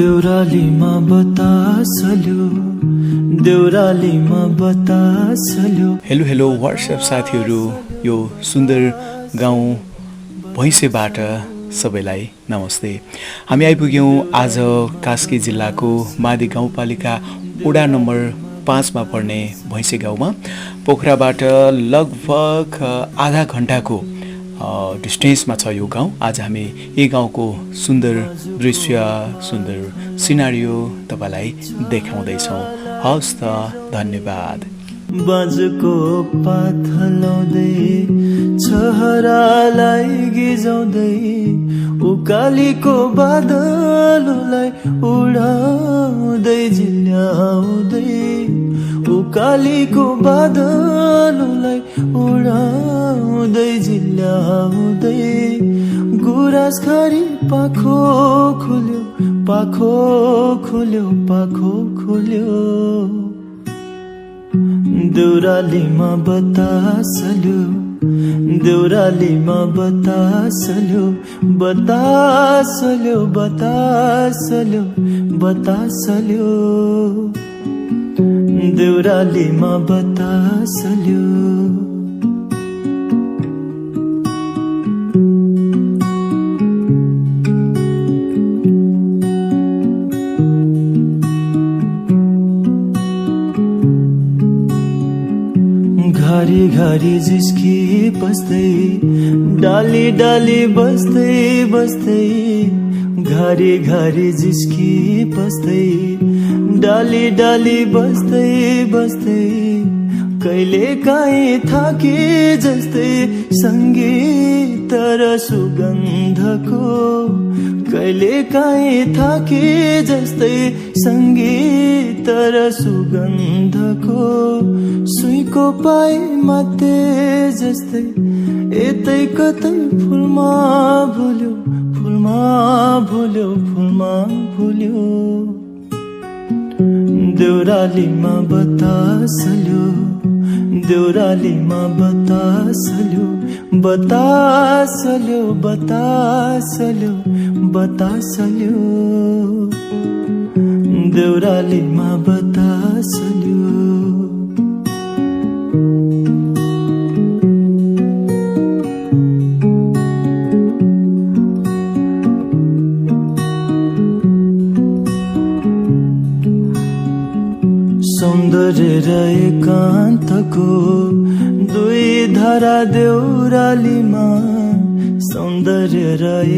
देउरालीमा बतासल्यो देउरालीमा बतासल्यो। Hello WhatsApp साथीहरू, यो सुन्दर गाउँ भैँसेबाट सबैलाई नमस्ते। हामी आइपुग्यौँ आज कास्की जिल्लाको मादी गाउँपालिका वडा नम्बर 5 मा पर्ने भैँसे गाउँमा। पोखराबाट लगभग आधा घण्टाको डिस्टेन्समा छ यो गाउँ। आज हामी यही गाउँको सुन्दर दृश्य, सुन्दर सिनारियो तपाईँलाई देखाउँदैछौँ। हवस् त, धन्यवाद। बाजको पात हलाउँदै छहरालाई गिजाउँदै उकालीको बादललाई उडाउँदै झिल्याउँदै उकालीको बादललाई उडाउँदै झिल्याउँदै गुराँसखरी पाखो खोल्यो पाखो खोल्यो पाखो खोल्यो। देउरालीमा बतासल्यो देउरालीमा बतासल्यो बतासल्यो बतासल्यो बतासल्यो। देउरालीमा बतासल्यो। घरी घरी जिस्की बस्दै डाली डाली बस्दै बस्दै घरी घरी जिस्की बस्दै डाली डाली बस्दै बस्दै कहिले काहीँ थाके जस्तै सङ्गीत र सुगन्धको कहिले काहीँ थाके जस्तै सङ्गीत र सुगन्धको सुईको पाइ माते जस्तै यतै कतै फुलमा भुल्यो फुलमा भुल्यो फुलमा भुल्यो। देउरालीमा बतासल्यो देउरालीमा बतासल्यो बतासल्यो बतासल्यो बतासल्यो। देउरालीमा बतासल्यो। सौन्दर्य र एकान्तको दुई धारा देउरालीमा सौन्दर्य र